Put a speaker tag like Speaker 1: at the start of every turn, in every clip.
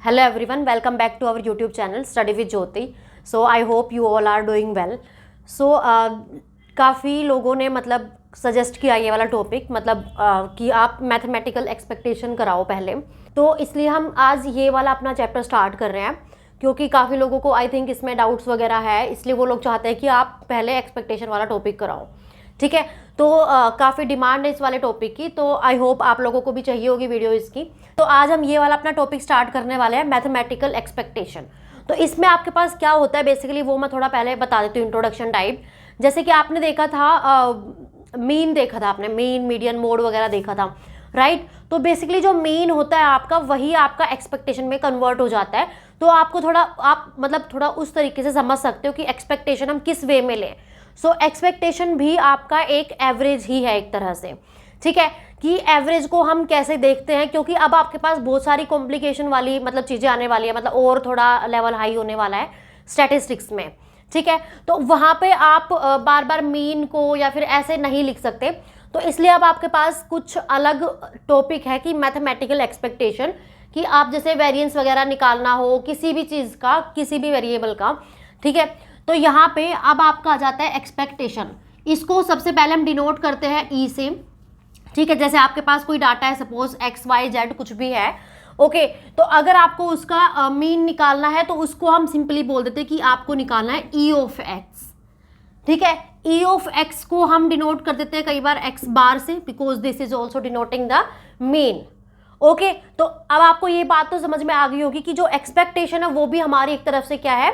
Speaker 1: Hello everyone, welcome back to our YouTube channel Study with Jyoti. So I hope you all are doing well. So काफ़ी लोगों ने मतलब suggest किया ये वाला टॉपिक कि आप मैथमेटिकल एक्सपेक्टेशन कराओ पहले, तो इसलिए हम आज ये वाला अपना चैप्टर स्टार्ट कर रहे हैं क्योंकि काफ़ी लोगों को आई थिंक इसमें डाउट्स वगैरह है, इसलिए वो लोग चाहते हैं कि आप पहले एक्सपेक्टेशन वाला टॉपिक कराओ। ठीक है, तो काफ़ी डिमांड है इस वाले टॉपिक की, तो आई होप आप लोगों को भी चाहिए होगी वीडियो इसकी। तो आज हम ये वाला अपना टॉपिक स्टार्ट करने वाले हैं, मैथमेटिकल एक्सपेक्टेशन। तो इसमें आपके पास क्या होता है बेसिकली वो मैं थोड़ा पहले बता देती हूँ, इंट्रोडक्शन टाइप। जैसे कि आपने देखा था मीन देखा था आपने, मीन मीडियन मोड वगैरह देखा था, राइट। तो बेसिकली जो मीन होता है आपका, वही आपका एक्सपेक्टेशन में कन्वर्ट हो जाता है। तो आपको थोड़ा आप मतलब थोड़ा उस तरीके से समझ सकते हो कि एक्सपेक्टेशन हम किस वे में लें। सो एक्सपेक्टेशन भी आपका एक एवरेज ही है एक तरह से, ठीक है, कि एवरेज को हम कैसे देखते हैं, क्योंकि अब आपके पास बहुत सारी कॉम्प्लिकेशन वाली मतलब चीज़ें आने वाली है, मतलब और थोड़ा लेवल हाई होने वाला है स्टैटिस्टिक्स में, ठीक है। तो वहाँ पे आप बार बार मीन को या फिर ऐसे नहीं लिख सकते, तो इसलिए अब आपके पास कुछ अलग टॉपिक है कि मैथमेटिकल एक्सपेक्टेशन, कि आप जैसे वेरिएंस वगैरह निकालना हो किसी भी चीज़ का, किसी भी वेरिएबल का, ठीक है। तो यहाँ पे अब आपका आ जाता है एक्सपेक्टेशन। इसको सबसे पहले हम डिनोट करते हैं ई से, ठीक है। जैसे आपके पास कोई डाटा है, सपोज एक्स वाई जेड कुछ भी है, ओके। तो अगर आपको उसका मीन निकालना है तो उसको हम सिंपली बोल देते हैं कि आपको निकालना है ई ऑफ एक्स, ठीक है। ई ऑफ एक्स को हम डिनोट कर देते हैं कई बार एक्स बार से, because this is also denoting the mean, okay. तो अब आपको ये बात तो समझ में आ गई होगी कि जो एक्सपेक्टेशन है वो भी हमारी एक तरफ से क्या है,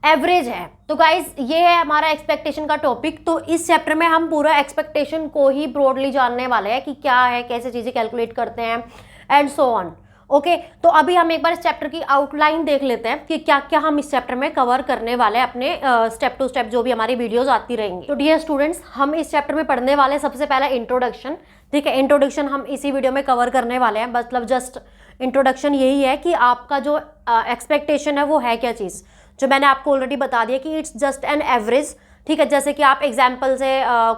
Speaker 1: एवरेज है। तो गाइज ये है हमारा एक्सपेक्टेशन का टॉपिक। तो इस चैप्टर में हम पूरा एक्सपेक्टेशन को ही ब्रॉडली जानने वाले हैं कि क्या है, कैसे चीजें कैलकुलेट करते हैं एंड सो ऑन, ओके। तो अभी हम एक बार इस चैप्टर की आउटलाइन देख लेते हैं कि क्या क्या हम इस चैप्टर में कवर करने वाले हैं अपने स्टेप टू स्टेप जो भी हमारी वीडियोस आती रहेंगी। तो डियर स्टूडेंट्स, हम इस चैप्टर में पढ़ने वाले सबसे पहला इंट्रोडक्शन, ठीक है। इंट्रोडक्शन हम इसी वीडियो में कवर करने वाले हैं, मतलब जस्ट इंट्रोडक्शन यही है कि आपका जो एक्सपेक्टेशन है वो है क्या चीज़, जो मैंने आपको ऑलरेडी बता दिया कि इट्स जस्ट एन एवरेज, ठीक है। जैसे कि आप एग्जाम्पल से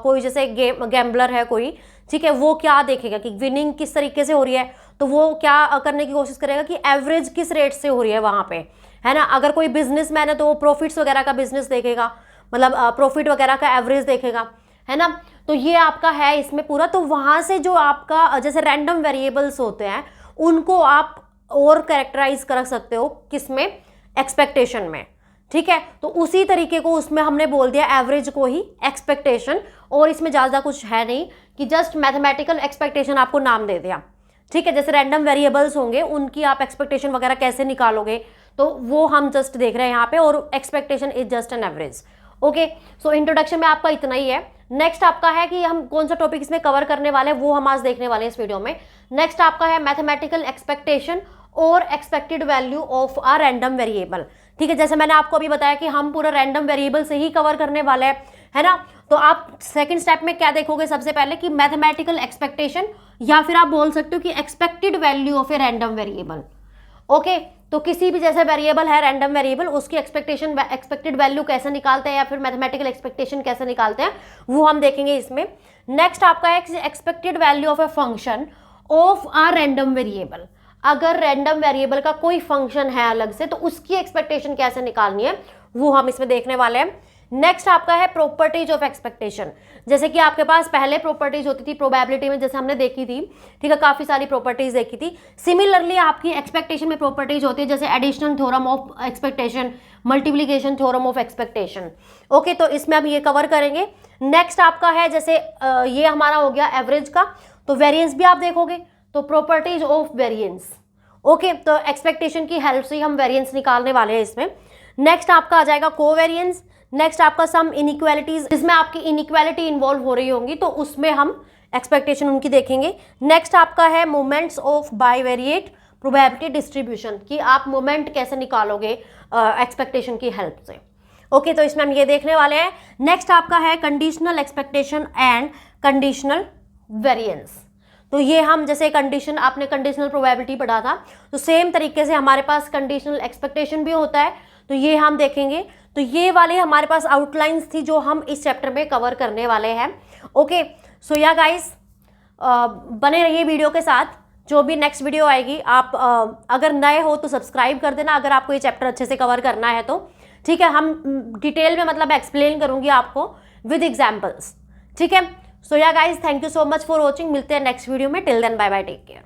Speaker 1: कोई जैसे गैम्बलर है कोई, ठीक है, वो क्या देखेगा कि विनिंग किस तरीके से हो रही है, तो वो क्या करने की कोशिश करेगा कि एवरेज किस रेट से हो रही है वहाँ पे, है ना। अगर कोई बिजनेसमैन है तो वो प्रॉफिट्स वगैरह का बिजनेस देखेगा, मतलब प्रॉफिट वगैरह का एवरेज देखेगा, है ना। तो ये आपका है इसमें पूरा। तो वहाँ से जो आपका जैसे रैंडम वेरिएबल्स होते हैं उनको आप और कैरेक्टराइज कर सकते हो किसमें, एक्सपेक्टेशन में, ठीक है। तो उसी तरीके को उसमें हमने बोल दिया एवरेज को ही एक्सपेक्टेशन, और इसमें ज़्यादा कुछ है नहीं कि जस्ट मैथमेटिकल एक्सपेक्टेशन आपको नाम दे दिया, ठीक है। जैसे रैंडम वेरिएबल्स होंगे उनकी आप एक्सपेक्टेशन वगैरह कैसे निकालोगे, तो वो हम जस्ट देख रहे हैं यहाँ पे, और expectation is just an average, okay. So introduction में आपका इतना ही है। नेक्स्ट आपका है कि हम कौन सा टॉपिक इसमें कवर करने वाले हैं वो हम आज देखने वाले हैं इस वीडियो में। नेक्स्ट आपका है मैथमेटिकल एक्सपेक्टेशन और expected value of a random variable, ठीक है। जैसे मैंने आपको अभी बताया कि हम पूरा रैंडम वेरिएबल से ही कवर करने वाले हैं, है ना। तो आप सेकंड स्टेप में क्या देखोगे, सबसे पहले कि मैथमेटिकल एक्सपेक्टेशन, या फिर आप बोल सकते हो कि expected value of a random variable, okay. तो किसी भी जैसे वेरिएबल है रैंडम वेरिएबल, उसकी एक्सपेक्टेड वैल्यू कैसे निकालते हैं या फिर मैथमेटिकल एक्सपेक्टेशन कैसे निकालते हैं वो हम देखेंगे इसमें। नेक्स्ट आपका है expected value of a function of a random variable. अगर रैंडम वेरिएबल का कोई फंक्शन है अलग से तो उसकी एक्सपेक्टेशन कैसे निकालनी है वो हम इसमें देखने वाले हैं। नेक्स्ट आपका है प्रॉपर्टीज ऑफ एक्सपेक्टेशन। जैसे कि आपके पास पहले प्रॉपर्टीज होती थी प्रोबेबिलिटी में, जैसे हमने देखी थी, ठीक है, काफी सारी प्रॉपर्टीज देखी थी। सिमिलरली आपकी एक्सपेक्टेशन में प्रॉपर्टीज होती है, जैसे addition theorem of expectation, multiplication theorem of expectation, okay. तो इसमें हम ये कवर करेंगे। नेक्स्ट आपका है जैसे ये हमारा हो गया एवरेज का, तो वेरिएंस भी आप देखोगे, तो प्रॉपर्टीज ऑफ वेरिएंस, ओके। तो एक्सपेक्टेशन की हेल्प से हम वेरिएंस निकालने वाले हैं इसमें। नेक्स्ट आपका आ जाएगा कोवेरिएंस। नेक्स्ट आपका सम इनइक्वालिटीज, जिसमें आपकी इनइक्वालिटी इन्वॉल्व हो रही होंगी तो उसमें हम एक्सपेक्टेशन उनकी देखेंगे। नेक्स्ट आपका है moments of bivariate probability distribution, कि आप मोमेंट कैसे निकालोगे एक्सपेक्टेशन की हेल्प से, ओके। तो इसमें हम ये देखने वाले हैं। नेक्स्ट आपका है conditional expectation and conditional variance. तो ये हम जैसे कंडीशन, आपने कंडीशनल प्रोबेबिलिटी पढ़ा था, तो सेम तरीके से हमारे पास कंडीशनल एक्सपेक्टेशन भी होता है, तो ये हम देखेंगे। तो ये वाले हमारे पास आउटलाइंस थी जो हम इस चैप्टर में कवर करने वाले हैं, ओके। सो या गाइस बने रहिए वीडियो के साथ, जो भी नेक्स्ट वीडियो आएगी आप अगर नए हो तो सब्सक्राइब कर देना, अगर आपको ये चैप्टर अच्छे से कवर करना है तो, ठीक है। हम डिटेल में मतलब एक्सप्लेन करूंगी आपको विद एग्जाम्पल्स, ठीक है। So yeah guys, thank you so much for watching. मिलते हैं नेक्स्ट वीडियो में। Till then bye bye, take care.